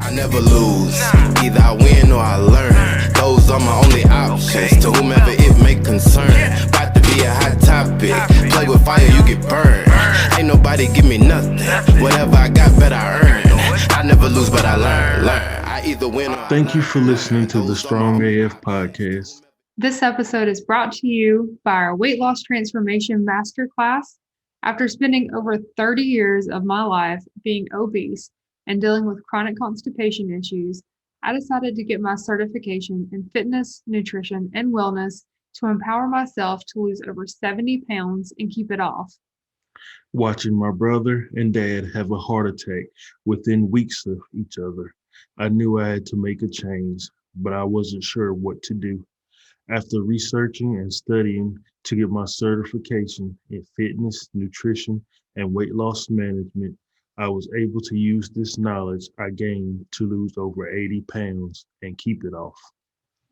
I never lose, either I win or I learn. Those are my only options, to whomever it may concern. About to be a hot topic, play with fire, you get burned. Ain't nobody give me nothing, whatever I got, better I earn. I never lose, but I learn. I either win or I Thank you for learn. listening to the Those are Strong my- AF podcast. This episode is brought to you by our Weight Loss Transformation Masterclass. After spending over 30 years of my life being obese and dealing with chronic constipation issues, I decided to get my certification in fitness, nutrition, and wellness to empower myself to lose over 70 pounds and keep it off. Watching my brother and dad have a heart attack within weeks of each other, I knew I had to make a change, but I wasn't sure what to do. After researching and studying to get my certification in fitness, nutrition, and weight loss management, I was able to use this knowledge I gained to lose over 80 pounds and keep it off.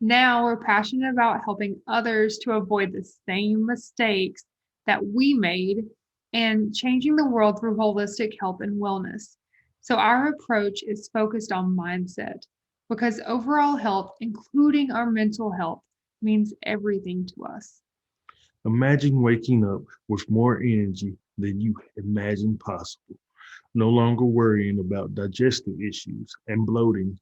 Now we're passionate about helping others to avoid the same mistakes that we made and changing the world through holistic health and wellness. So our approach is focused on mindset because overall health, including our mental health, means everything to us. Imagine waking up with more energy than you imagined possible, no longer worrying about digestive issues and bloating.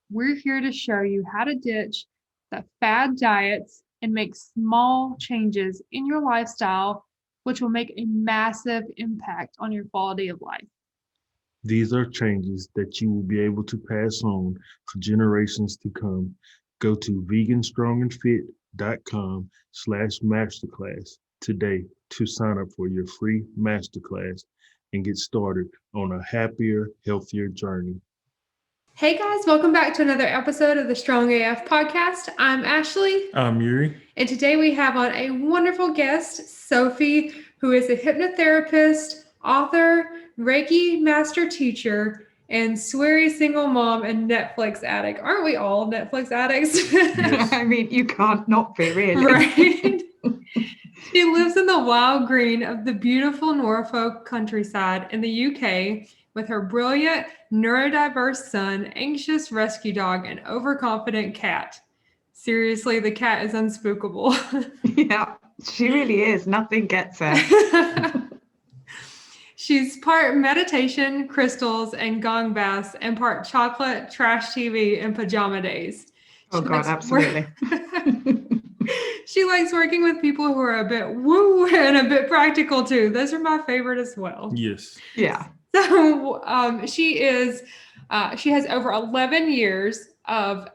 We're here to show you how to ditch the fad diets and make small changes in your lifestyle, which will make a massive impact on your quality of life. These are changes that you will be able to pass on for generations to come. Go to veganstrongandfit.com/masterclass today to sign up for your free masterclass and get started on a happier, healthier journey. Hey guys, welcome back to another episode of the Strong AF podcast. I'm Ashley. I'm Yuri. And today we have on a wonderful guest, Sophie, who is a hypnotherapist, author, Reiki Master Teacher, and sweary single mom and Netflix addict. Aren't we all Netflix addicts? Yes. I mean, you can't not be, really. Right? She lives in the wild green of the beautiful Norfolk countryside in the UK with her brilliant, neurodiverse son, anxious rescue dog, and overconfident cat. Seriously, the cat is unspookable. Yeah, she really is. Nothing gets her. She's part meditation, crystals, and gong baths, and part chocolate, trash TV, and pajama days. Oh, God, absolutely. She likes working with people who are a bit woo and a bit practical too. Those are my favorite as well. Yes. Yeah. So she has over 11 years of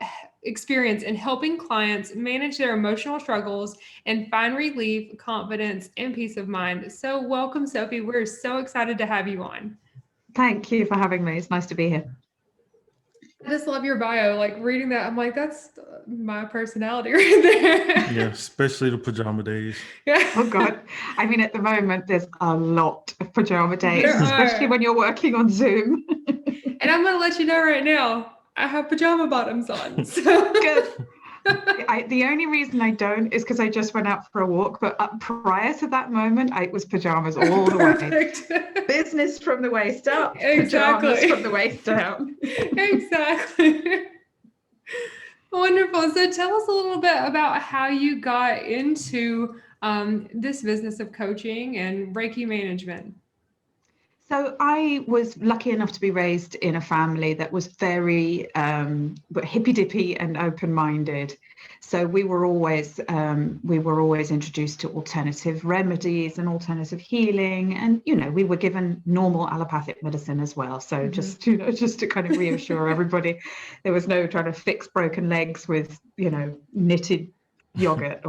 experience in helping clients manage their emotional struggles and find relief, confidence, and peace of mind. So welcome, Sophie. We're so excited to have you on. Thank you for having me. It's nice to be here. I just love your bio. Like reading that, I'm like, that's my personality right there. Yeah, especially the pajama days. Yeah. Oh, God. I mean, at the moment, there's a lot of pajama days, There especially are. when you're working on Zoom. And I'm going to let you know right now, I have pajama bottoms on. So. Good. The only reason I don't is because I just went out for a walk, but prior to that moment, it was pajamas all the way. Business from the waist up, Exactly. pajamas from the waist down. Exactly. Wonderful. So tell us a little bit about how you got into this business of coaching and Reiki management. So I was lucky enough to be raised in a family that was very hippy-dippy and open-minded. So we were always introduced to alternative remedies and alternative healing, and we were given normal allopathic medicine as well. So just to kind of reassure everybody, there was no trying to fix broken legs with knitted yogurt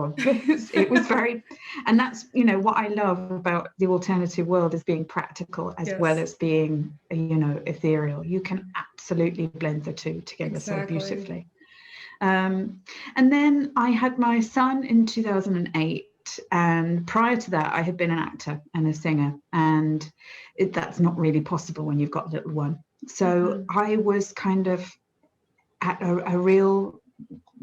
it was very, and that's what I love about the alternative world is being practical as well as being ethereal. You can absolutely blend the two together so beautifully. And then I had my son in 2008, and prior to that I had been an actor and a singer, and that's not really possible when you've got a little one. So I was kind of at a real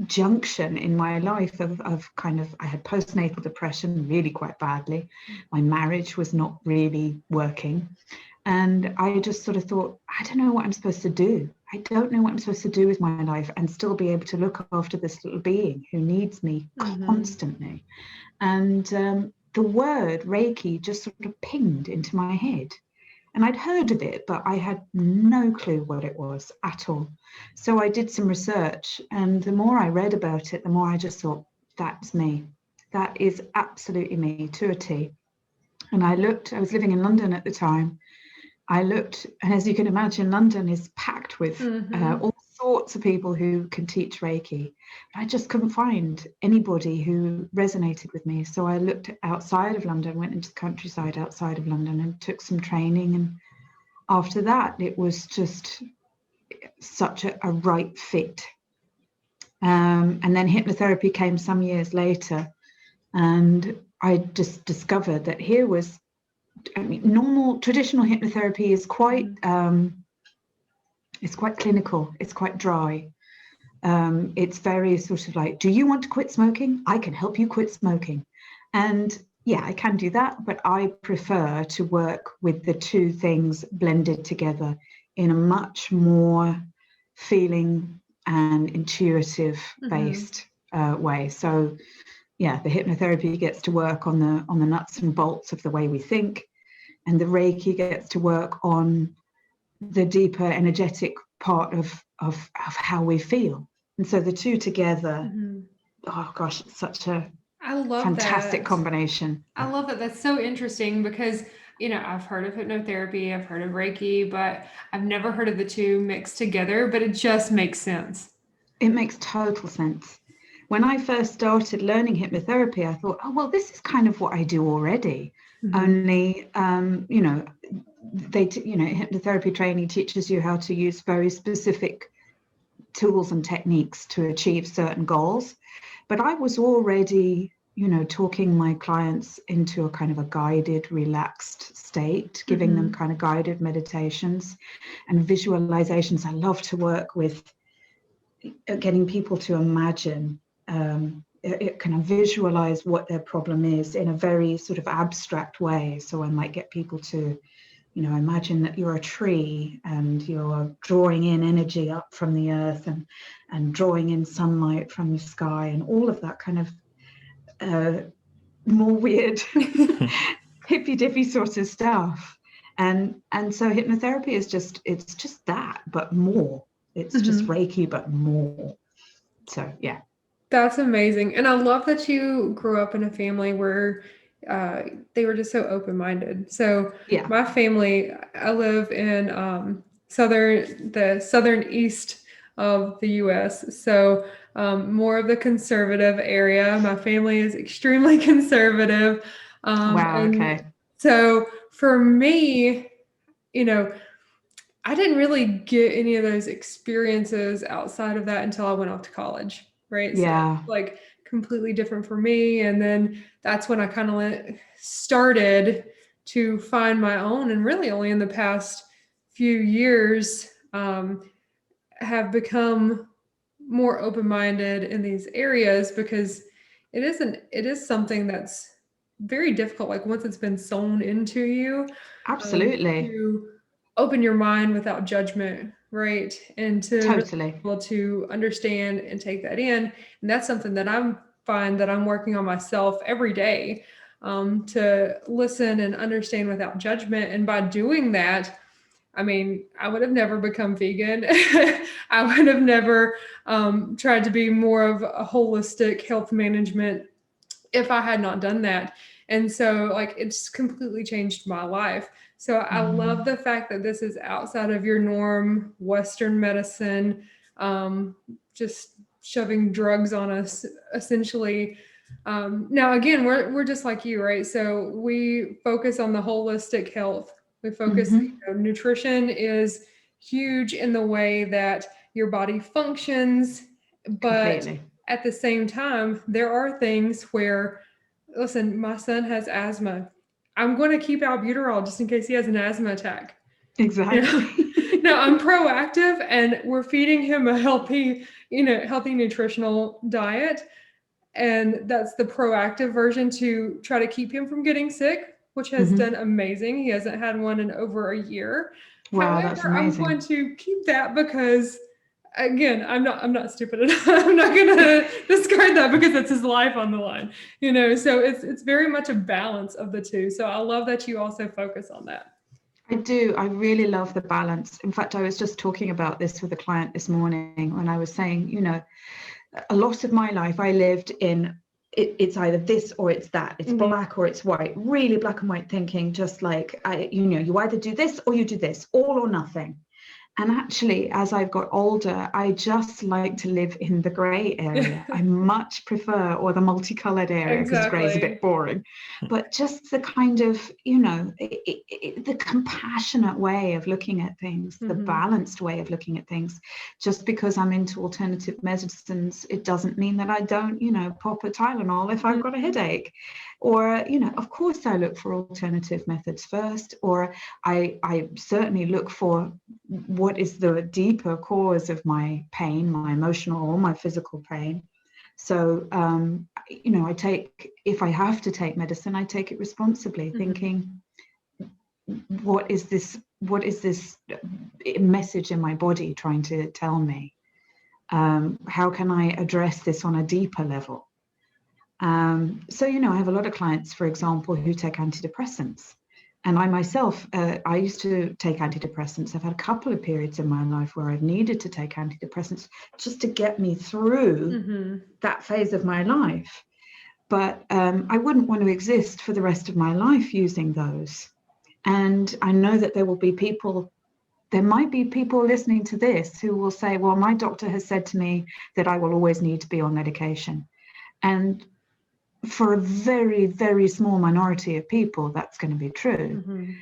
junction in my life of kind of, I had postnatal depression really quite badly. My marriage was not really working. And I just sort of thought, I don't know what I'm supposed to do. I don't know what I'm supposed to do with my life and still be able to look after this little being who needs me constantly. And the word Reiki just sort of pinged into my head. And I'd heard of it, but I had no clue what it was at all. So I did some research, and the more I read about it, the more I just thought, that's me. That is absolutely me to a T. And I was living in London at the time. I looked, and as you can imagine, London is packed with all sorts of people who can teach Reiki. I just couldn't find anybody who resonated with me. So I looked outside of London, went into the countryside outside of London and took some training. And after that, it was just such a right fit. And then hypnotherapy came some years later. And I just discovered that here was, normal traditional hypnotherapy is quite it's quite clinical, it's quite dry. It's very sort of like, do you want to quit smoking? I can help you quit smoking. And yeah, I can do that, but I prefer to work with the two things blended together in a much more feeling and intuitive based way. So yeah, the hypnotherapy gets to work on the nuts and bolts of the way we think, and the Reiki gets to work on the deeper energetic part of how we feel. And so the two together, oh gosh, it's such a fantastic combination. I love that. That's so interesting because, I've heard of hypnotherapy, I've heard of Reiki, but I've never heard of the two mixed together, but it just makes sense. It makes total sense. When I first started learning hypnotherapy, I thought, oh, well, this is kind of what I do already. Only, hypnotherapy training teaches you how to use very specific tools and techniques to achieve certain goals. But I was already, talking my clients into a kind of a guided, relaxed state, giving them kind of guided meditations and visualizations. I love to work with getting people to imagine, kind of visualize what their problem is in a very sort of abstract way. So I might get people to, imagine that you're a tree and you're drawing in energy up from the earth and drawing in sunlight from the sky and all of that kind of more weird hippy-dippy sort of stuff. And so hypnotherapy is just that, but more. It's just Reiki, but more. So, yeah. That's amazing. And I love that you grew up in a family where they were just so open-minded. So yeah. My family, I live in the southern east of the U.S., so more of the conservative area. My family is extremely conservative. Wow, okay. So for me, I didn't really get any of those experiences outside of that until I went off to college, right? Yeah. So like completely different for me. And then that's when I kind of started to find my own, and really only in the past few years have become more open-minded in these areas, because it is something that's very difficult. Like once it's been sewn into you, absolutely, to open your mind without judgment, right? And to totally be able to understand and take that in. And that's something that I'm working on myself every day, to listen and understand without judgment. And by doing that, I mean, I would have never become vegan. I would have never tried to be more of a holistic health management if I had not done that. And so like, it's completely changed my life. So I love the fact that this is outside of your norm Western medicine, just shoving drugs on us essentially. Now, again, we're just like you, right? So we focus on the holistic health. We focus, nutrition is huge in the way that your body functions, but completely. At the same time, there are things where, listen, my son has asthma. I'm going to keep albuterol just in case he has an asthma attack. Exactly. No, I'm proactive, and we're feeding him a healthy nutritional diet. And that's the proactive version to try to keep him from getting sick, which has done amazing. He hasn't had one in over a year. Wow, that's However, I'm amazing. going to keep that because, again, I'm not stupid enough. I'm not going to discard that because it's his life on the line, so it's very much a balance of the two. So I love that you also focus on that. I do. I really love the balance. In fact, I was just talking about this with a client this morning when I was saying, a lot of my life I lived in it's either this or it's that. It's black or it's white. Really black and white thinking, just like you either do this or you do this, all or nothing. And actually, as I've got older, I just like to live in the grey area. I much prefer, or the multicolored area, because grey is a bit boring. But just the kind of, the compassionate way of looking at things, the balanced way of looking at things. Just because I'm into alternative medicines, it doesn't mean that I don't, pop a Tylenol if I've got a headache. Or, of course I look for alternative methods first, or I certainly look for what is the deeper cause of my pain, my emotional or my physical pain. So, I take, if I have to take medicine, I take it responsibly, thinking, what is this message in my body trying to tell me? How can I address this on a deeper level? So, I have a lot of clients, for example, who take antidepressants. And I myself, I used to take antidepressants. I've had a couple of periods in my life where I've needed to take antidepressants just to get me through that phase of my life. But I wouldn't want to exist for the rest of my life using those. And I know that there might be people listening to this who will say, well, my doctor has said to me that I will always need to be on medication. And for a very, very small minority of people, that's going to be true.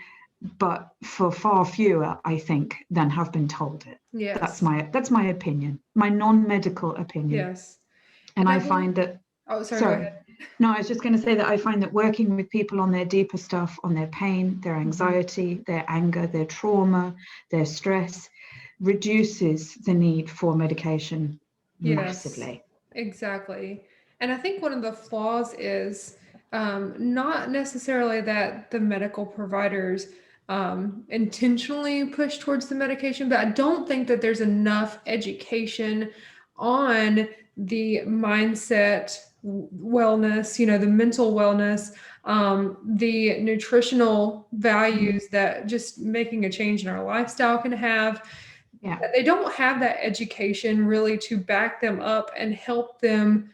But for far fewer, I think, than have been told it. Yes. That's my opinion, my non-medical opinion. Yes. And I find that... Oh, sorry. Go ahead. No, I was just going to say that I find that working with people on their deeper stuff, on their pain, their anxiety, their anger, their trauma, their stress, reduces the need for medication massively. Exactly. And I think one of the flaws is not necessarily that the medical providers intentionally push towards the medication, but I don't think that there's enough education on the mindset wellness, the mental wellness, the nutritional values that just making a change in our lifestyle can have. Yeah. They don't have that education really to back them up and help their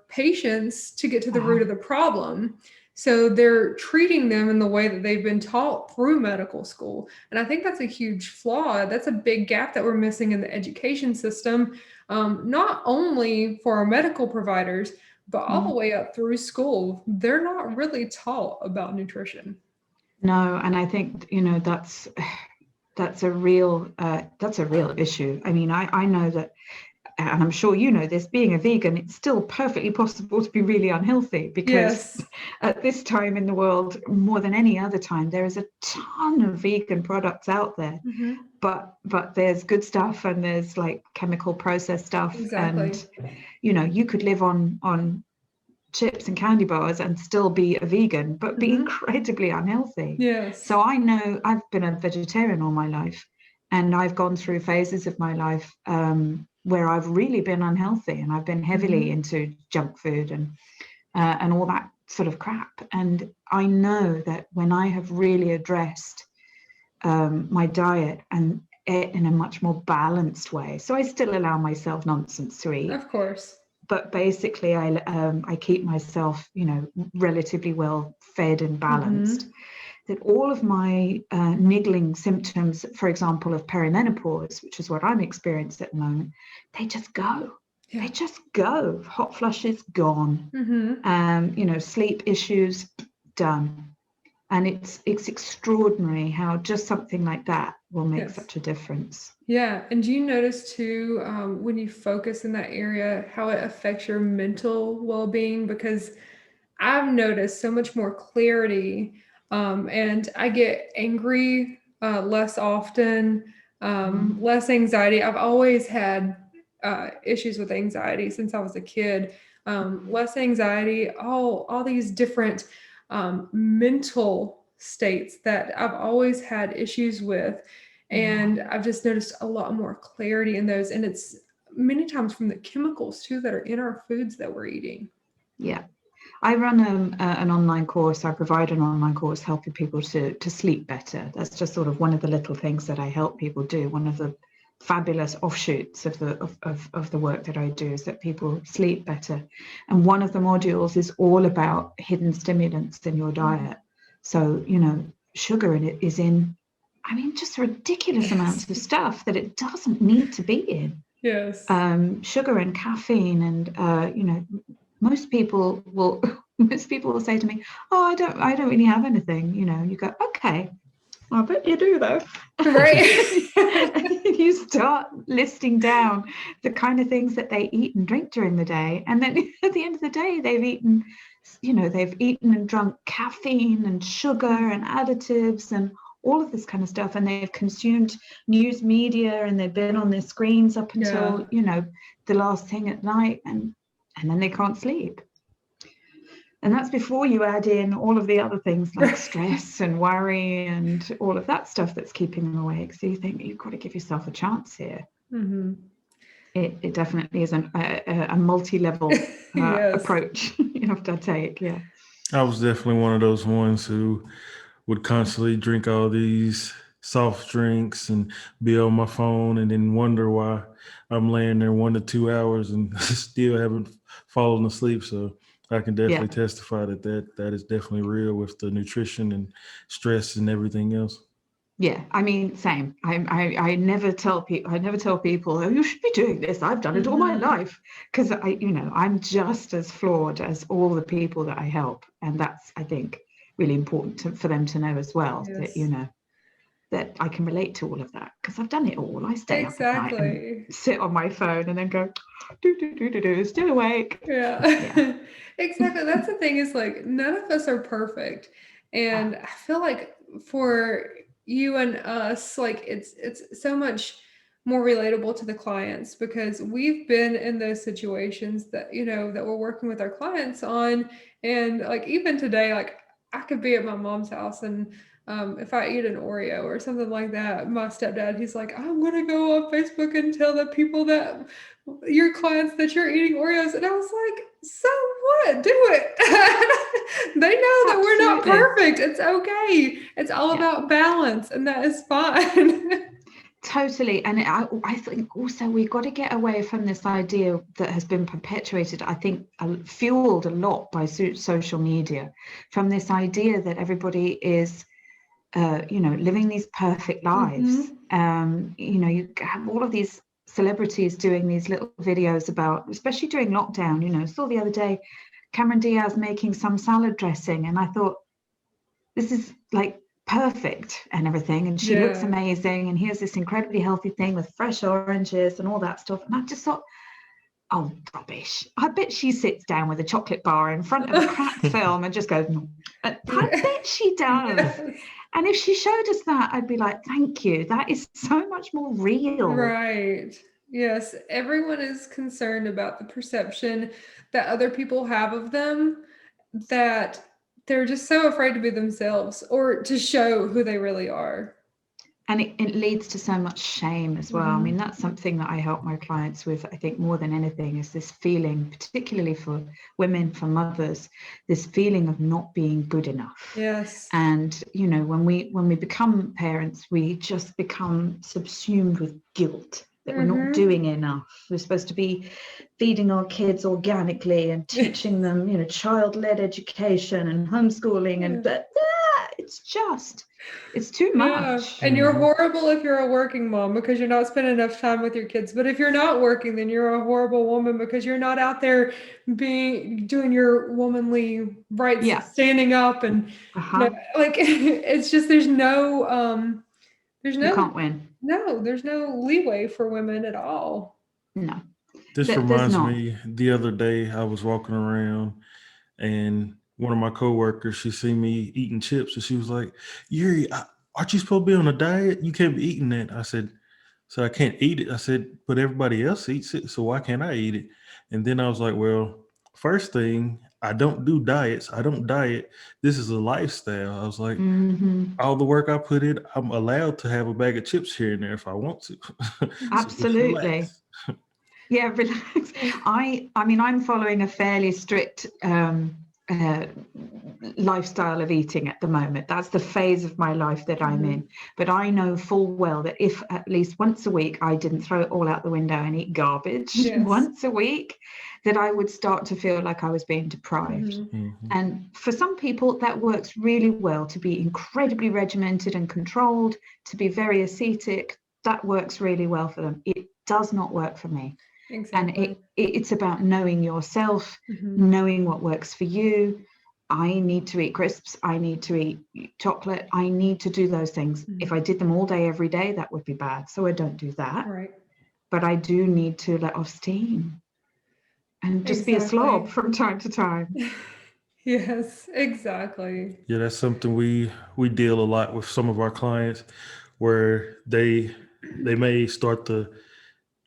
patients to get to the root of the problem. So they're treating them in the way that they've been taught through medical school. And I think that's a huge flaw. That's a big gap that we're missing in the education system, not only for our medical providers, but all the way up through school. They're not really taught about nutrition. No, and I think, that's a real issue. I mean, I know that, and I'm sure you know this, being a vegan, it's still perfectly possible to be really unhealthy, because at this time in the world, more than any other time, there is a ton of vegan products out there. But there's good stuff and there's like chemical processed stuff. And you could live on chips and candy bars and still be a vegan, but be incredibly unhealthy. So I know I've been a vegetarian all my life, and I've gone through phases of my life where I've really been unhealthy, and I've been heavily into junk food and all that sort of crap. And I know that when I have really addressed my diet and in a much more balanced way, so I still allow myself nonsense to eat, of course, but basically I keep myself, relatively well fed and balanced, that all of my niggling symptoms, for example, of perimenopause, which is what I'm experiencing at the moment, they just go. They just go. Hot flushes, gone. Sleep issues, done. And it's extraordinary how just something like that will make such a difference. Yeah. And do you notice too, when you focus in that area, how it affects your mental well-being? Because I've noticed so much more clarity, and I get angry less often, less anxiety. I've always had issues with anxiety since I was a kid. Less anxiety, all these different mental states that I've always had issues with. And I've just noticed a lot more clarity in those. And it's many times from the chemicals too that are in our foods that we're eating. Yeah. I run an online course. I provide an online course helping people to sleep better. That's just sort of one of the little things that I help people do. One of the fabulous offshoots of the work that I do is that people sleep better. And one of the modules is all about hidden stimulants in your diet. So, you know, sugar in it is in, I mean, just ridiculous amounts of stuff that it doesn't need to be in. Yes. Sugar and caffeine, and you know, most people will say to me, "Oh, I don't really have anything." You know, you go, "Okay, I bet you do though." Right. You start listing down the kind of things that they eat and drink during the day, and then at the end of the day, they've eaten and drunk caffeine and sugar and additives and all of this kind of stuff, and they've consumed news media, and they've been on their screens up until you know, the last thing at night, and then they can't sleep. And that's before you add in all of the other things like stress and worry and all of that stuff that's keeping them awake. So you think you've got to give yourself a chance here. Mm-hmm. It definitely is a multi-level approach you have to take. Yeah. I was definitely one of those ones who would constantly drink all these soft drinks and be on my phone and then wonder why I'm laying there 1 to 2 hours and still haven't fallen asleep. So I can definitely testify that is definitely real with the nutrition and stress and everything else. Yeah, I mean, same. I never tell people, "Oh, you should be doing this." I've done it all my life, because I'm just as flawed as all the people that I help, and that's, I think, really important for them to know as well. Yes. That that I can relate to all of that, because I've done it all. I stay up at night and sit on my phone and then go, do, still awake. Yeah. Exactly. That's the thing, is like, none of us are perfect. And I feel like for you and us, like, it's so much more relatable to the clients, because we've been in those situations that, you know, that we're working with our clients on. And like, even today, like, I could be at my mom's house, and if I eat an Oreo or something like that, my stepdad, he's like, "I'm going to go on Facebook and tell the people that your clients that you're eating Oreos." And I was like, "So what? Do it." They know that we're not perfect. It's okay. It's all about balance, and that is fine. Totally. And I think also we've got to get away from this idea that has been perpetuated, I think, fueled a lot by social media, from this idea that everybody is living these perfect lives. You have all of these celebrities doing these little videos about, especially during lockdown, saw the other day Cameron Diaz making some salad dressing, and I thought, this is like perfect and everything, and she looks amazing, and here's this incredibly healthy thing with fresh oranges and all that stuff, and I just thought, oh, rubbish. I bet she sits down with a chocolate bar in front of a crap film and just goes, I bet she does. Yes. And if she showed us that, I'd be like, thank you. That is so much more real. Right. Yes. Everyone is concerned about the perception that other people have of them, that they're just so afraid to be themselves or to show who they really are. And it leads to so much shame as well. I mean, that's something that I help my clients with, I think, more than anything, is this feeling, particularly for women, for mothers, this feeling of not being good enough. Yes. And, when we become parents, we just become subsumed with guilt that we're not doing enough. We're supposed to be feeding our kids organically and teaching them, child-led education and homeschooling, and but it's too much. And you're horrible if you're a working mom, because you're not spending enough time with your kids. But if you're not working, then you're a horrible woman, because you're not out there doing your womanly rights, standing up, and it's just, there's no you can't win. No, there's no leeway for women at all. No. This reminds me, the other day I was walking around, and one of my coworkers, she seen me eating chips, and she was like, "Yuri, aren't you supposed to be on a diet? You can't be eating that." I said, "So I can't eat it." I said, "But everybody else eats it, so why can't I eat it?" And then I was like, well, first thing, I don't do diets. I don't diet. This is a lifestyle. I was like, all the work I put in, I'm allowed to have a bag of chips here and there if I want to. So just Absolutely. relax. Yeah, relax. I mean, I'm following a fairly strict lifestyle of eating at the moment. That's the phase of my life that I'm in. But I know full well that if at least once a week I didn't throw it all out the window and eat garbage once a week, that I would start to feel like I was being deprived. And for some people, that works really well, to be incredibly regimented and controlled, to be very ascetic. That works really well for them. It does not work for me. Exactly. And it's about knowing yourself, knowing what works for you. I need to eat crisps. I need to eat chocolate. I need to do those things. If I did them all day, every day, that would be bad. So I don't do that. Right. But I do need to let off steam and just be a slob from time to time. Yes, exactly. Yeah, that's something we deal a lot with some of our clients, where they may start to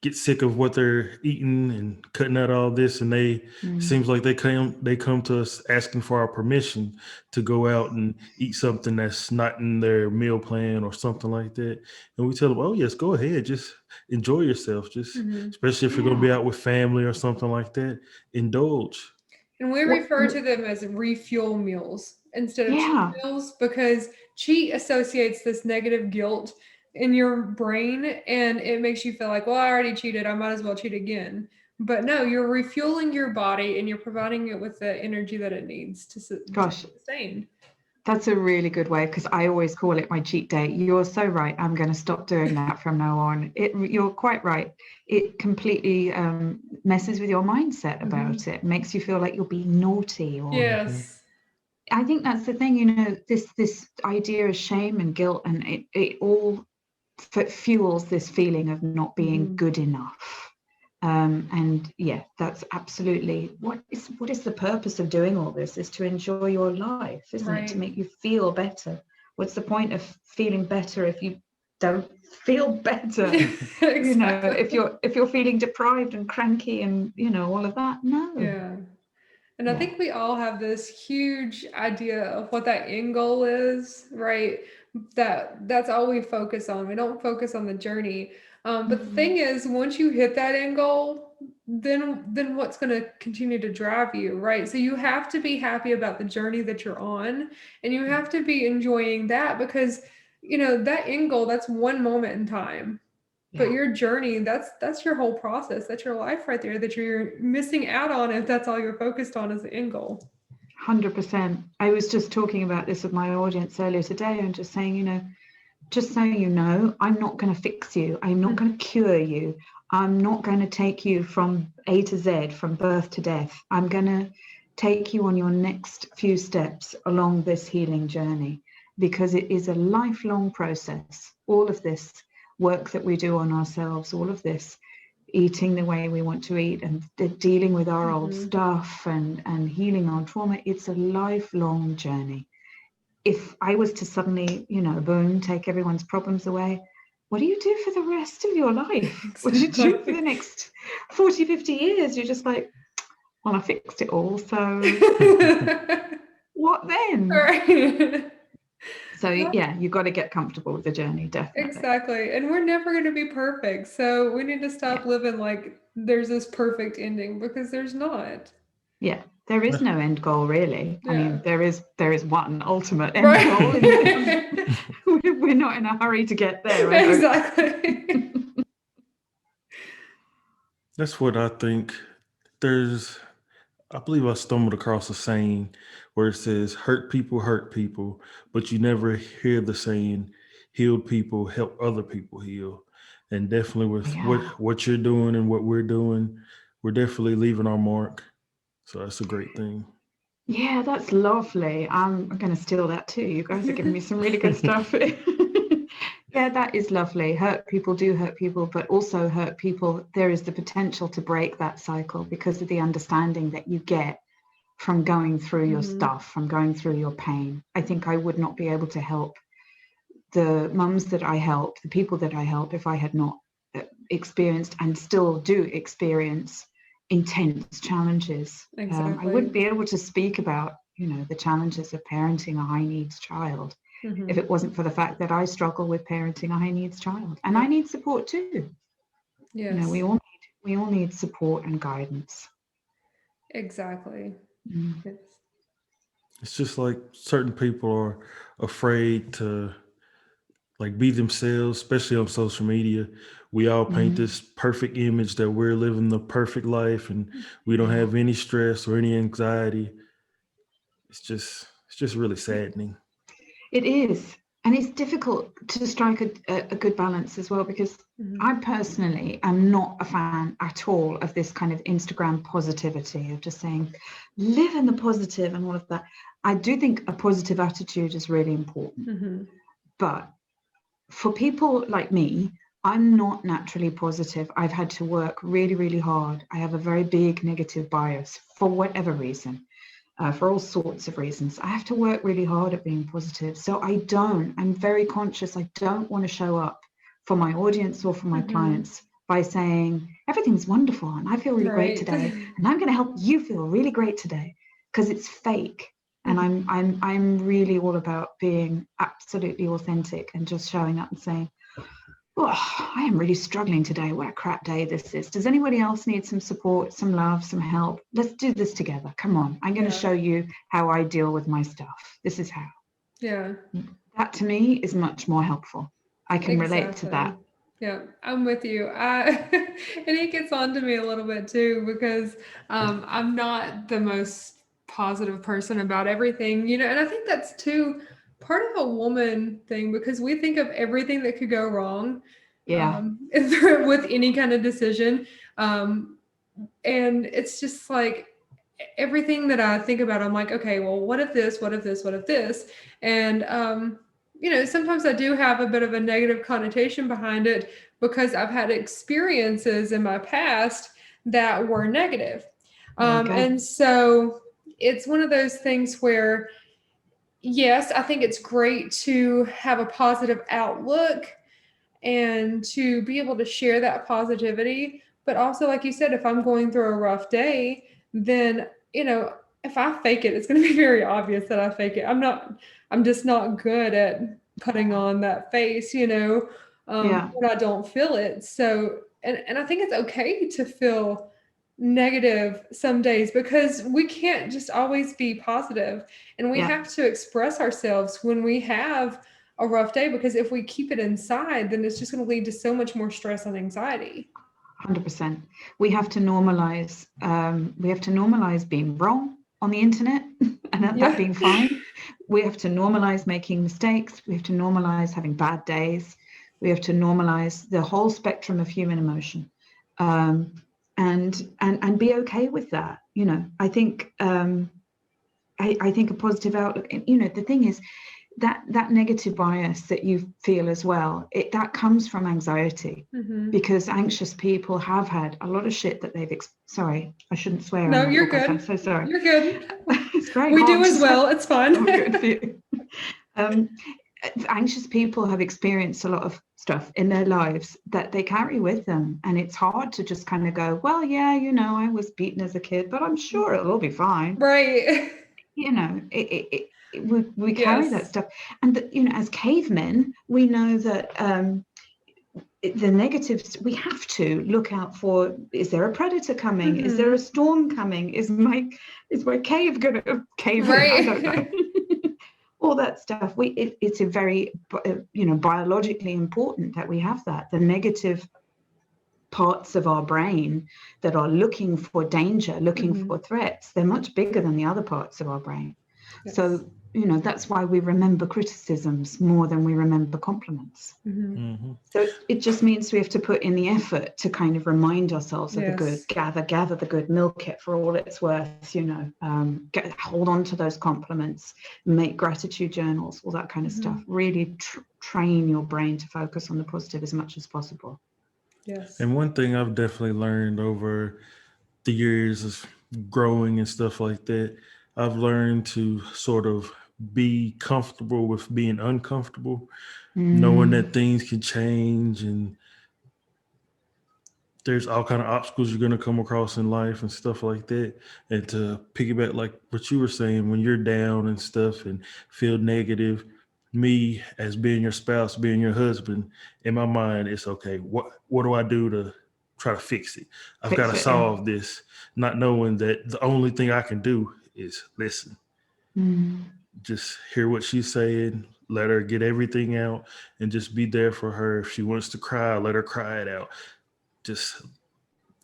get sick of what they're eating and cutting out all this, and seems like they come to us asking for our permission to go out and eat something that's not in their meal plan or something like that. And we tell them, oh yes, go ahead, just enjoy yourself, just especially if you're going to be out with family or something like that, indulge. And we refer to them as refuel meals instead of cheat meals, because cheat associates this negative guilt in your brain, and it makes you feel like, well, I already cheated, I might as well cheat again. But no, you're refueling your body and you're providing it with the energy that it needs to sustain. That's a really good way, because I always call it my cheat day. You're so right. I'm going to stop doing that from now on. You're quite right. It completely messes with your mindset about it. Makes you feel like you're being naughty. Or, yes. I think that's the thing, this idea of shame and guilt, and it all fuels this feeling of not being good enough. And yeah, that's absolutely what is the purpose of doing all this, is to enjoy your life, isn't it? To make you feel better. What's the point of feeling better if you don't feel better? Exactly. If you're feeling deprived and cranky and all of that, no. Yeah. And I think we all have this huge idea of what that end goal is, right? That's all we focus on. We don't focus on the journey. But the thing is, once you hit that end goal, then what's going to continue to drive you, right? So you have to be happy about the journey that you're on, and you have to be enjoying that, because that end goal, that's one moment in time. But your journey, that's your whole process. That's your life right there that you're missing out on if that's all you're focused on as the end goal. 100%. I was just talking about this with my audience earlier today, and just saying, just so you know, I'm not going to fix you. I'm not going to cure you. I'm not going to take you from A to Z, from birth to death. I'm going to take you on your next few steps along this healing journey, because it is a lifelong process. All of this work that we do on ourselves, all of this eating the way we want to eat, and dealing with our old stuff and healing our trauma, it's a lifelong journey. If I was to suddenly, boom, take everyone's problems away, what do you do for the rest of your life? Exactly. What do you do for the next 40, 50 years? You're just like, well, I fixed it all, so what then? Right. So yeah, you've got to get comfortable with the journey, definitely. Exactly. And we're never going to be perfect. So we need to stop living like there's this perfect ending, because there's not. Yeah, there is no end goal, really. I mean, there is one ultimate end goal. We're not in a hurry to get there, right? Exactly. That's what I think. I believe I stumbled across a saying where it says, hurt people, but you never hear the saying, healed people help other people heal. And definitely with what you're doing and what we're doing, we're definitely leaving our mark. So that's a great thing. Yeah, that's lovely. I'm going to steal that too. You guys are giving me some really good stuff. Yeah, that is lovely. Hurt people do hurt people, but also hurt people, there is the potential to break that cycle because of the understanding that you get from going through your stuff, from going through your pain. I think I would not be able to help the mums that I help, the people that I help, if I had not experienced and still do experience intense challenges. Exactly. I wouldn't be able to speak about, the challenges of parenting a high needs child if it wasn't for the fact that I struggle with parenting a high needs child, and I need support too. Yes. We all need support and guidance. Exactly. Yes. It's just like certain people are afraid to like be themselves, especially on social media. We all paint this perfect image that we're living the perfect life and we don't have any stress or any anxiety. It's just really saddening. It is. And it's difficult to strike a good balance as well, because I personally am not a fan at all of this kind of Instagram positivity of just saying, live in the positive and all of that. I do think a positive attitude is really important. But for people like me, I'm not naturally positive. I've had to work really, really hard. I have a very big negative bias for whatever reason. For all sorts of reasons. I have to work really hard at being positive. So I'm very conscious. I don't want to show up for my audience or for my clients by saying, everything's wonderful and I feel really great today. And I'm going to help you feel really great today, because it's fake. And I'm really all about being absolutely authentic and just showing up and saying, oh, I am really struggling today. What a crap day this is. Does anybody else need some support, some love, some help? Let's do this together. Come on. I'm going to show you how I deal with my stuff. This is how. Yeah. That to me is much more helpful. I can relate to that. Yeah, I'm with you. And it gets on to me a little bit too, because I'm not the most positive person about everything, and I think that's too part of a woman thing, because we think of everything that could go wrong with any kind of decision. And it's just like everything that I think about, I'm like, okay, well, what if this, what if this, what if this? And, sometimes I do have a bit of a negative connotation behind it, because I've had experiences in my past that were negative. And so it's one of those things where, yes, I think it's great to have a positive outlook and to be able to share that positivity. But also, like you said, if I'm going through a rough day, then, if I fake it, it's going to be very obvious that I fake it. I'm just not good at putting on that face, when I don't feel it. So, and I think it's okay to feel negative some days, because we can't just always be positive, and we have to express ourselves when we have a rough day, because if we keep it inside, then it's just going to lead to so much more stress and anxiety. 100%. We have to normalize being wrong on the internet and that being fine. We have to normalize making mistakes. We have to normalize having bad days. We have to normalize the whole spectrum of human emotion. And be okay with that. I think I think a positive outlook, the thing is that negative bias that you feel as well, that comes from anxiety, because anxious people have had a lot of shit that they've sorry, I shouldn't swear. No, you're good. I'm so sorry. You're good. It's very we hard do as well. It's fine. Oh, good for you. Anxious people have experienced a lot of stuff in their lives that they carry with them, and it's hard to just kind of go, well, yeah, I was beaten as a kid, but I'm sure it'll all be fine, right? We carry that stuff, and as cavemen, we know that the negatives, we have to look out for. Is there a predator coming? Is there a storm coming? Is my cave gonna cave in? I don't know. All that stuff. It's a very, biologically important that we have that. The negative parts of our brain that are looking for danger, looking for threats, they're much bigger than the other parts of our brain. Yes. So, that's why we remember criticisms more than we remember compliments. So it just means we have to put in the effort to kind of remind ourselves of the good, gather the good, milk it for all it's worth, hold on to those compliments, make gratitude journals, all that kind of stuff. Really train your brain to focus on the positive as much as possible. Yes. And one thing I've definitely learned over the years of growing and stuff like that, I've learned to sort of be comfortable with being uncomfortable, knowing that things can change and there's all kind of obstacles you're going to come across in life and stuff like that. And to piggyback like what you were saying, when you're down and stuff and feel negative, me as being your spouse, being your husband, in my mind, it's okay. What do I do to try to fix it? I've got to Fix it, yeah. solve this, not knowing that the only thing I can do is listen. Just hear what she's saying, let her get everything out, and just be there for her. If she wants to cry, let her cry it out. Just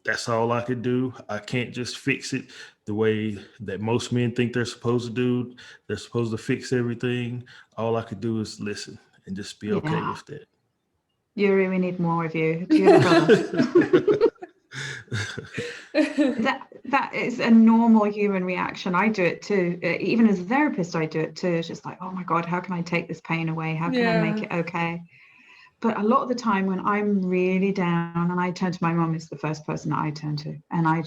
that's all I could do. I can't just fix it the way that most men think they're supposed to do. They're supposed to fix everything. All I could do is listen and just be okay Yeah. with that. Yuri, we need more of you. Do you have a brother? That is a normal human reaction. I do it too. Even as a therapist, I do it too. It's just like, oh my God, how can I take this pain away? How can I make it okay? But a lot of the time when I'm really down, and I turn to my mom, is the first person that I turn to. And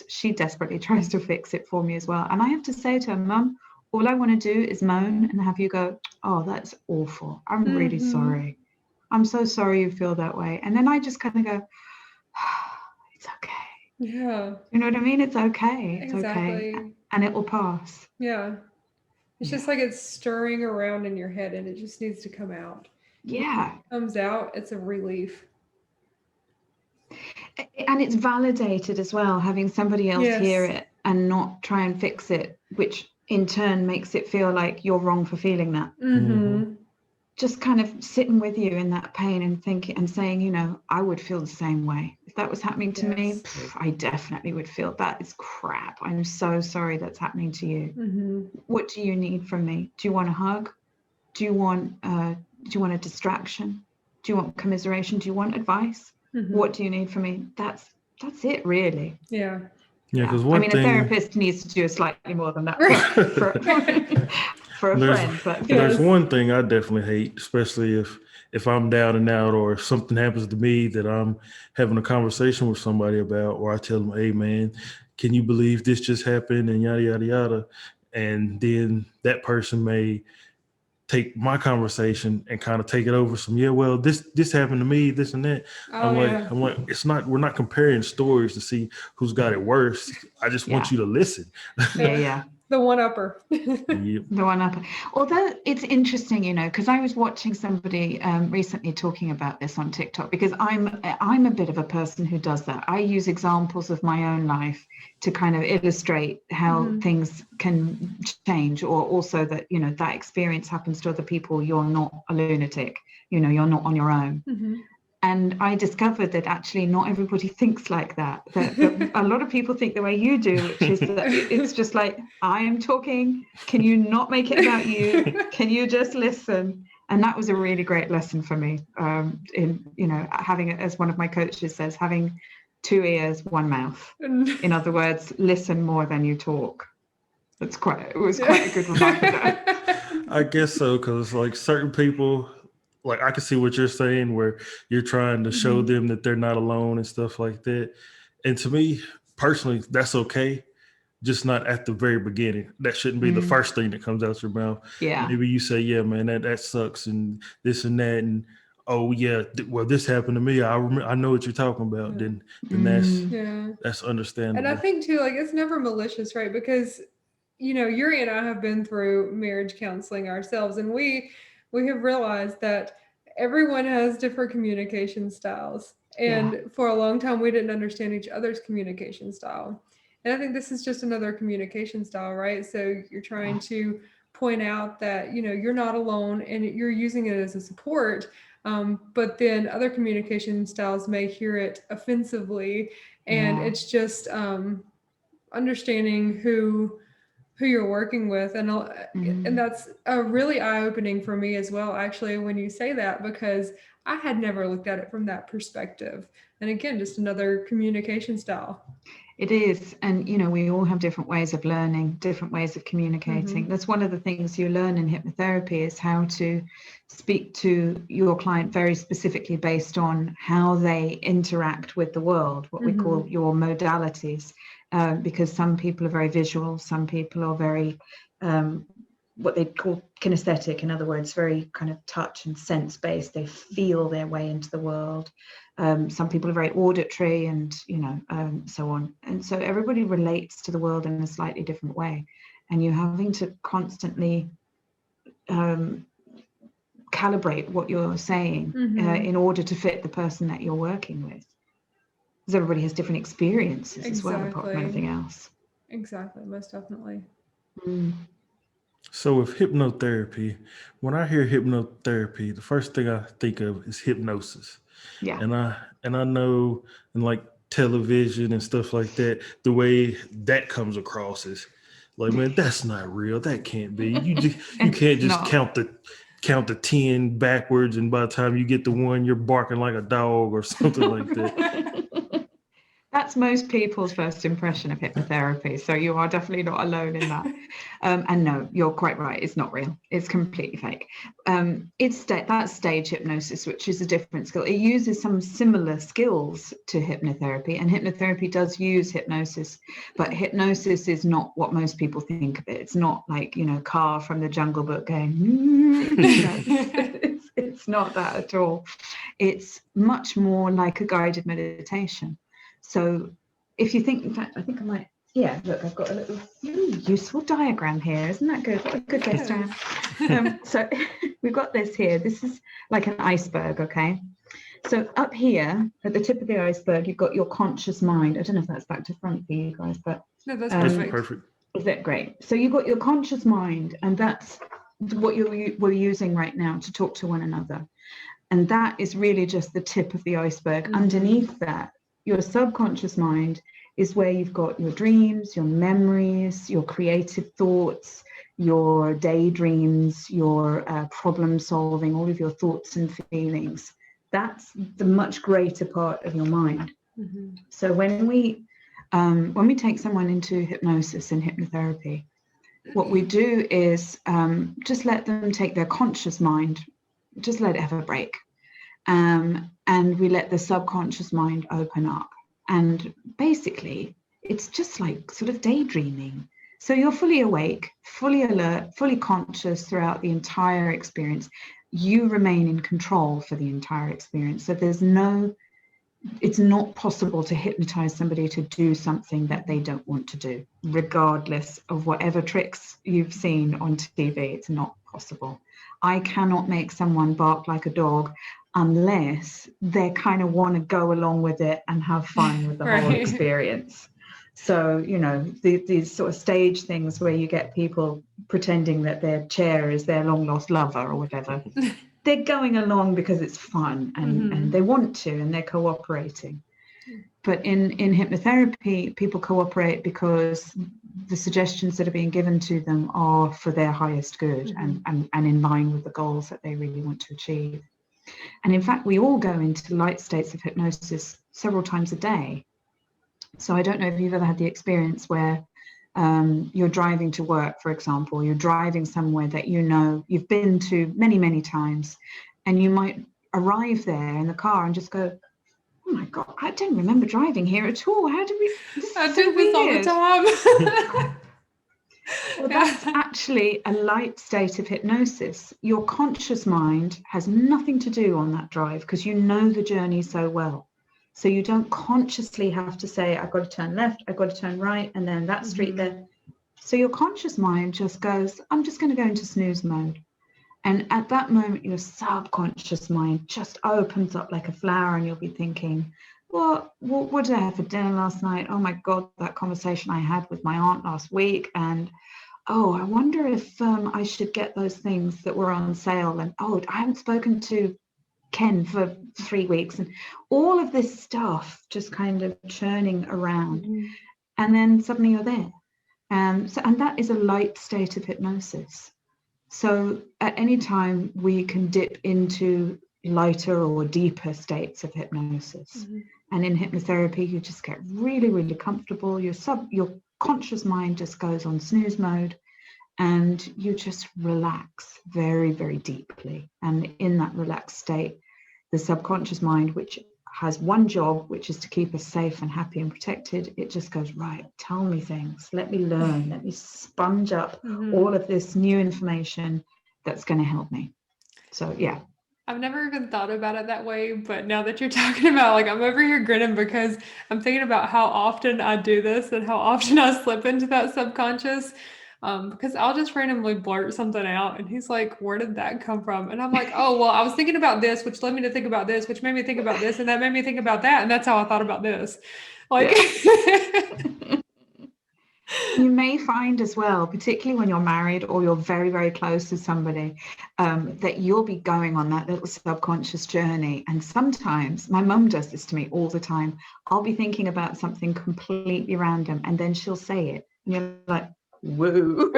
she desperately tries to fix it for me as well. And I have to say to her, Mum, all I want to do is moan and have you go, oh, that's awful. I'm really sorry. I'm so sorry you feel that way. And then I just kind of go, it's okay. Yeah. You know what I mean? It's okay. It's Exactly. okay. And it will pass. Yeah. It's just like it's stirring around in your head and it just needs to come out. Yeah. When it comes out, it's a relief. And it's validated as well, having somebody else hear it and not try and fix it, which in turn makes it feel like you're wrong for feeling that. Just kind of sitting with you in that pain and thinking and saying, you know, I would feel the same way. If that was happening to me, I definitely would feel that is crap. I'm so sorry that's happening to you. What do you need from me? Do you want a hug? Do you want a distraction? Do you want commiseration? Do you want advice? What do you need from me? That's it, really. Yeah. Yeah, because a therapist needs to do slightly more than that for a friend. But there's one thing I definitely hate, especially if I'm down and out or if something happens to me that I'm having a conversation with somebody about, or I tell them, hey, man, can you believe this just happened and yada, yada, yada. And then that person may take my conversation and kind of take it over this happened to me, this and that. I'm like, we're not comparing stories to see who's got it worse. I just want you to listen. Yeah. The one-upper. The one-upper. Although it's interesting, you know, because I was watching somebody recently talking about this on TikTok, because I'm a bit of a person who does that. I use examples of my own life to kind of illustrate how things can change, or also that, you know, that experience happens to other people. You're not a lunatic, you know, you're not on your own. And I discovered that actually not everybody thinks like that. That a lot of people think the way you do, which is that it's just like, I am talking. Can you not make it about you? Can you just listen? And that was a really great lesson for me. In, you know, having, as one of my coaches says, having 2 ears, 1 mouth. In other words, listen more than you talk. It was quite a good reminder. I guess so, because like certain people, like I can see what you're saying, where you're trying to show them that they're not alone and stuff like that. And to me personally, that's okay. Just not at the very beginning. That shouldn't be the first thing that comes out your mouth. Yeah. Maybe you say, yeah, man, that sucks and this and that. And oh yeah, well, this happened to me. I know what you're talking about. Then that's understandable. And I think too, like, it's never malicious, right? Because, you know, Yuri and I have been through marriage counseling ourselves, and we have realized that everyone has different communication styles. And for a long time, we didn't understand each other's communication style. And I think this is just another communication style, right? So you're trying to point out that, you know, you're not alone and you're using it as a support. But then other communication styles may hear it offensively. And it's just understanding who you're working with. And that's really eye-opening for me as well, actually, when you say that, because I had never looked at it from that perspective. And again, just another communication style. It is. And, you know, we all have different ways of learning, different ways of communicating. That's one of the things you learn in hypnotherapy, is how to speak to your client very specifically based on how they interact with the world, what we call your modalities. Because some people are very visual, some people are very, what they call kinesthetic, in other words, very kind of touch and sense based. They feel their way into the world. Some people are very auditory and, so on. And so everybody relates to the world in a slightly different way. And you're having to constantly calibrate what you're saying in order to fit the person that you're working with. Because everybody has different experiences as well, apart from anything else. Exactly, most definitely. So with hypnotherapy, when I hear hypnotherapy, the first thing I think of is hypnosis. Yeah. And I know in like television and stuff like that, the way that comes across is like, man, that's not real. That can't be. You can't just count the 10 backwards, and by the time you get to 1, you're barking like a dog or something like that. That's most people's first impression of hypnotherapy. So you are definitely not alone in that. And no, you're quite right. It's not real. It's completely fake. That's stage hypnosis, which is a different skill. It uses some similar skills to hypnotherapy, and hypnotherapy does use hypnosis, but hypnosis is not what most people think of it. It's not like, Car from the Jungle Book going, it's not that at all. It's much more like a guided meditation. So if you think, in fact, I think I might, look, I've got a little useful diagram here. Isn't that good? What a good guest I am. So we've got this here. This is like an iceberg, okay? So up here, at the tip of the iceberg, you've got your conscious mind. I don't know if that's back to front for you guys, but... No, that's perfect. Is that great? So you've got your conscious mind, and that's what we're using right now to talk to one another. And that is really just the tip of the iceberg. Underneath that, your subconscious mind is where you've got your dreams, your memories, your creative thoughts, your daydreams, your problem solving, all of your thoughts and feelings. That's the much greater part of your mind. So when we take someone into hypnosis and hypnotherapy, what we do is just let them take their conscious mind, just let it have a break. And we let the subconscious mind open up. And basically, it's just like sort of daydreaming. So you're fully awake, fully alert, fully conscious throughout the entire experience. You remain in control for the entire experience. So it's not possible to hypnotize somebody to do something that they don't want to do, regardless of whatever tricks you've seen on TV. It's not possible. I cannot make someone bark like a dog unless they kind of want to go along with it and have fun with the whole experience. So, these sort of stage things where you get people pretending that their chair is their long lost lover or whatever, they're going along because it's fun and they want to, and they're cooperating. But in hypnotherapy, people cooperate because the suggestions that are being given to them are for their highest good and in line with the goals that they really want to achieve. And in fact, we all go into light states of hypnosis several times a day. So I don't know if you've ever had the experience where you're driving to work, for example, you're driving somewhere that you've been to many, many times, and you might arrive there in the car and just go, oh my God, I don't remember driving here at all. How did we? I do this all the time. Well, that's actually a light state of hypnosis. Your conscious mind has nothing to do on that drive because you know the journey so well. So you don't consciously have to say, I've got to turn left, I've got to turn right, and then that street there. So your conscious mind just goes, I'm just going to go into snooze mode. And at that moment, your subconscious mind just opens up like a flower, and you'll be thinking, what did I have for dinner last night? Oh my God, that conversation I had with my aunt last week. And I wonder if I should get those things that were on sale. And I haven't spoken to Ken for 3 weeks. And all of this stuff just kind of churning around. And then suddenly you're there. And that is a light state of hypnosis. So at any time we can dip into lighter or deeper states of hypnosis. And in hypnotherapy, you just get really, really comfortable. Your conscious mind just goes on snooze mode, and you just relax very, very deeply. And in that relaxed state, the subconscious mind, which has one job, which is to keep us safe and happy and protected, it just goes, right, tell me things, let me learn, let me sponge up all of this new information that's going to help me. So yeah, I've never even thought about it that way, but now that you're talking about, like, I'm over here grinning because I'm thinking about how often I do this and how often I slip into that subconscious. Because I'll just randomly blurt something out, and he's like, "Where did that come from?" And I'm like, "Oh, well, I was thinking about this, which led me to think about this, which made me think about this, and that made me think about that, and that's how I thought about this." Like, You may find as well, particularly when you're married or you're very, very close to somebody, that you'll be going on that little subconscious journey. And sometimes, my mum does this to me all the time. I'll be thinking about something completely random and then she'll say it. And you're like, whoa,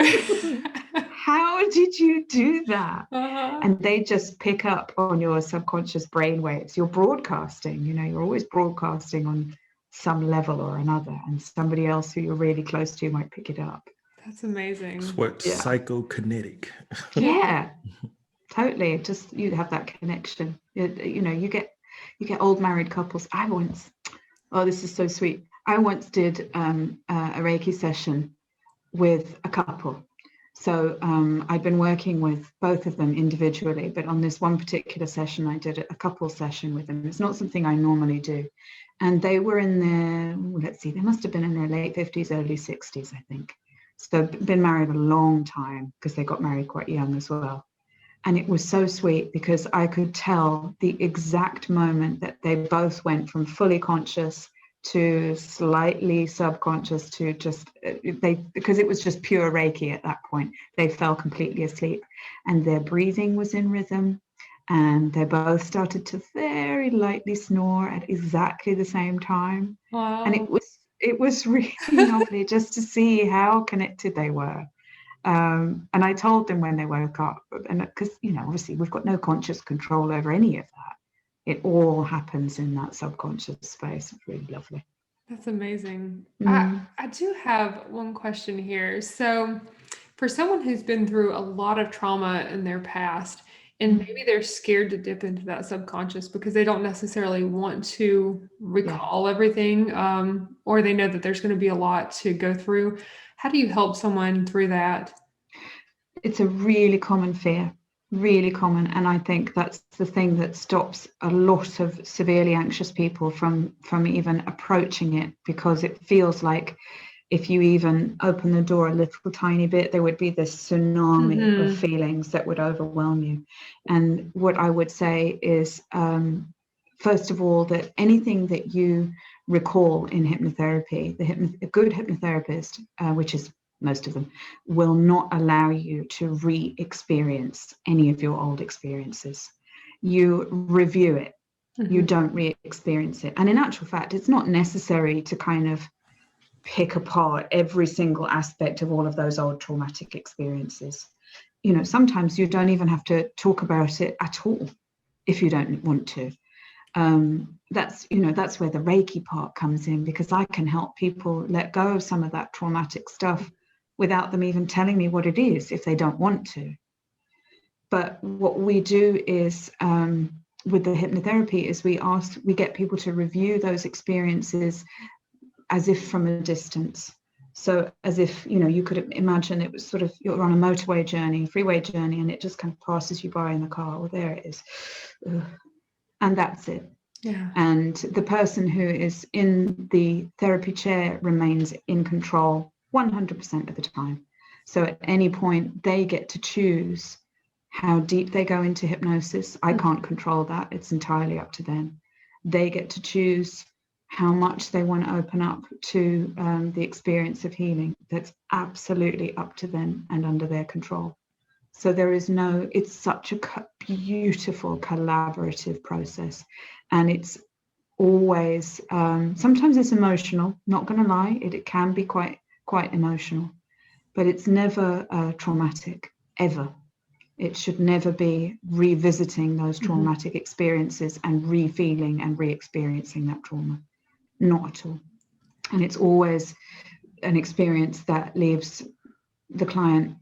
how did you do that? And they just pick up on your subconscious brain waves. You're broadcasting, you're always broadcasting on some level or another, and somebody else who you're really close to might pick it up. That's amazing. It's what psychokinetic. Yeah, totally. Just you have that connection. You get old married couples. This is so sweet. I once did a Reiki session with a couple. So I'd been working with both of them individually, but on this one particular session, I did a couple session with them. It's not something I normally do. And they were in their, they must have been in their late 50s, early 60s, I think. So been married a long time because they got married quite young as well. And it was so sweet because I could tell the exact moment that they both went from fully conscious to slightly subconscious to just because it was just pure Reiki at that point. They fell completely asleep and their breathing was in rhythm, and they both started to very lightly snore at exactly the same time. Wow. And it was really lovely just to see how connected they were. And I told them when they woke up, and because obviously we've got no conscious control over any of that. It all happens in that subconscious space. It's really lovely. That's amazing. I do have one question here. So for someone who's been through a lot of trauma in their past, and maybe they're scared to dip into that subconscious because they don't necessarily want to recall everything, or they know that there's going to be a lot to go through. How do you help someone through that? It's a really common fear. Really common, and I think that's the thing that stops a lot of severely anxious people from even approaching it, because it feels like if you even open the door a little tiny bit, there would be this tsunami of feelings that would overwhelm you. And what I would say is, first of all, that anything that you recall in hypnotherapy, a good hypnotherapist, which is most of them, will not allow you to re-experience any of your old experiences. You review it. You don't re-experience it. And in actual fact, it's not necessary to kind of pick apart every single aspect of all of those old traumatic experiences. Sometimes you don't even have to talk about it at all if you don't want to. That's where the Reiki part comes in, because I can help people let go of some of that traumatic stuff without them even telling me what it is if they don't want to. But what we do is, with the hypnotherapy, is we get people to review those experiences as if from a distance. So as if, you could imagine it was sort of, you're on a motorway journey, freeway journey, and it just kind of passes you by in the car. Well, there it is. And that's it. Yeah. And the person who is in the therapy chair remains in control 100% of the time. So at any point, they get to choose how deep they go into hypnosis. I can't control that. It's entirely up to them. They get to choose how much they want to open up to the experience of healing. That's absolutely up to them and under their control. So it's such a beautiful collaborative process. And it's always, sometimes it's emotional, not going to lie, it can be quite emotional, but it's never traumatic, ever. It should never be revisiting those traumatic experiences and re-feeling and re-experiencing that trauma. Not at all. And it's always an experience that leaves the client.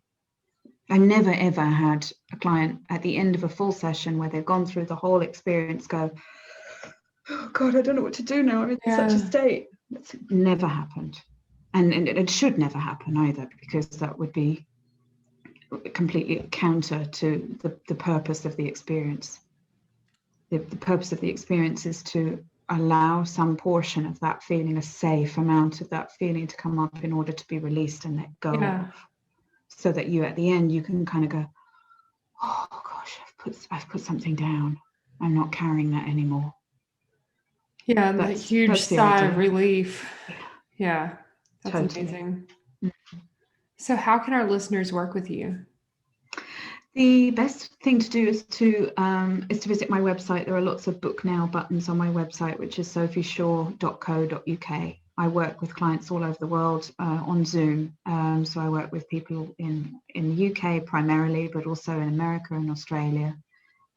I never, ever had a client at the end of a full session where they've gone through the whole experience go, oh God, I don't know what to do now. I'm in such a state. That's never happened. And it should never happen either, because that would be completely counter to the purpose of the experience. the purpose of the experience is to allow some portion of that feeling, a safe amount of that feeling, to come up in order to be released and let go of, so that you at the end you can kind of go, oh gosh, I've put something down. I'm not carrying that anymore. Yeah, that huge sigh of relief. Yeah, that's totally amazing. So how can our listeners work with you? The best thing to do is to visit my website. There are lots of book now buttons on my website, which is sophieshaw.co.uk. I work with clients all over the world on Zoom. So I work with people in the UK primarily, but also in America and Australia.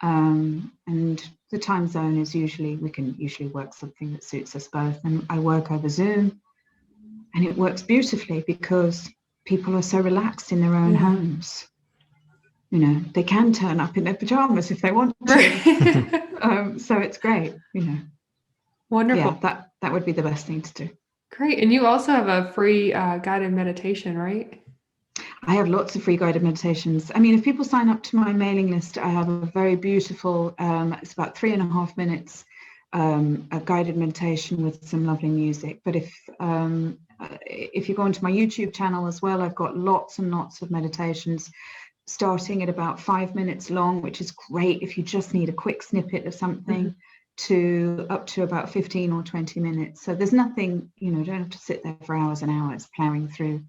And the time zone is we can usually work something that suits us both. And I work over Zoom, and it works beautifully because people are so relaxed in their own homes. You know, they can turn up in their pajamas if they want to. So it's great, you know. Wonderful. Yeah, that would be the best thing to do. Great. And you also have a free guided meditation, right? I have lots of free guided meditations. I mean, if people sign up to my mailing list, I have a very beautiful, it's about 3.5 minutes, a guided meditation with some lovely music. But if you go onto my YouTube channel as well, I've got lots and lots of meditations starting at about 5 minutes long, which is great if you just need a quick snippet of something, to up to about 15 or 20 minutes. So there's nothing, you know, you don't have to sit there for hours and hours plowing through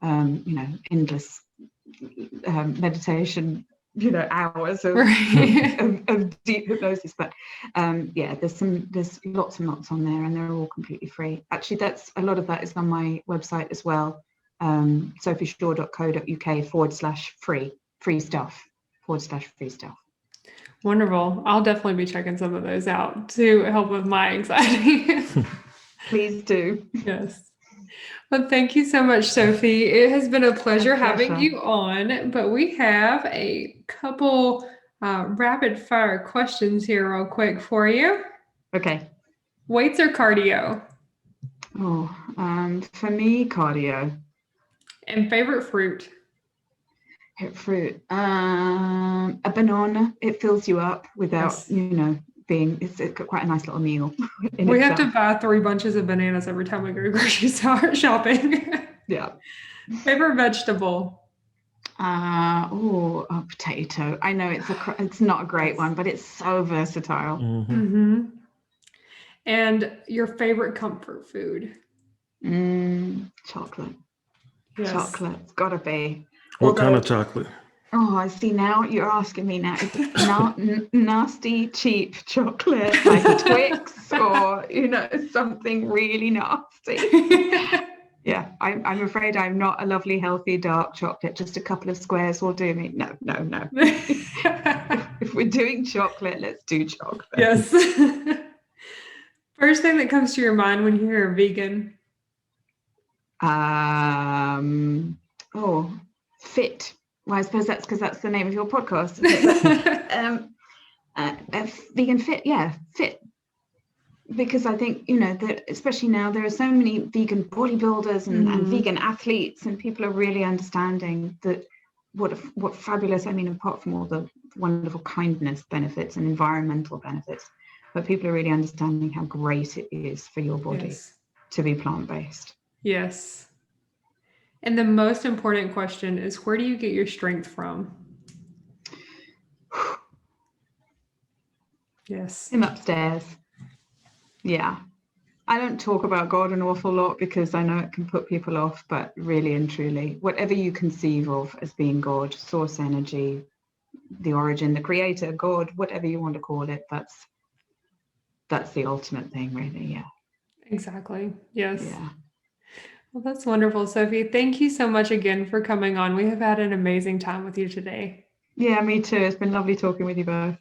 you know, endless meditation, you know, hours of deep hypnosis. But yeah, there's lots and lots on there, and they're all completely free. Actually, a lot of that is on my website as well, sophieshaw.co.uk/free stuff. Wonderful. I'll definitely be checking some of those out to help with my anxiety. Please do. Yes. Well, thank you so much, Sophie. It has been a pleasure having you on, but we have a couple rapid fire questions here real quick for you. Okay. Weights or cardio? Oh, for me, cardio. And favorite fruit? Fruit. A banana. It fills you up without, you know, it's quite a nice little meal. We have to buy 3 bunches of bananas every time we go to grocery store shopping. Yeah. Favorite vegetable? A potato. I know it's not a great one, but it's so versatile. And your favorite comfort food? Chocolate. Yes. Chocolate's gotta be. What kind of chocolate? Oh, I see. Now you're asking me now. It's not nasty, cheap chocolate like a Twix or, you know, something really nasty. Yeah, I'm afraid I'm not a lovely, healthy, dark chocolate. Just a couple of squares will do me. No. If we're doing chocolate, let's do chocolate. Yes. First thing that comes to your mind when you hear vegan? Fit. Well, I suppose that's because that's the name of your podcast. Vegan fit, fit. Because I think, you know, that especially now there are so many vegan bodybuilders and vegan athletes, and people are really understanding that what fabulous, I mean, apart from all the wonderful kindness benefits and environmental benefits, but people are really understanding how great it is for your body to be plant-based. Yes. And the most important question is, where do you get your strength from? Yes. I'm upstairs. Yeah. I don't talk about God an awful lot because I know it can put people off, but really and truly, whatever you conceive of as being God, source energy, the origin, the creator, God, whatever you want to call it, that's the ultimate thing, really. Yeah. Exactly. Yes. Yeah. Well, that's wonderful, Sophie. Thank you so much again for coming on. We have had an amazing time with you today. Yeah, me too. It's been lovely talking with you both.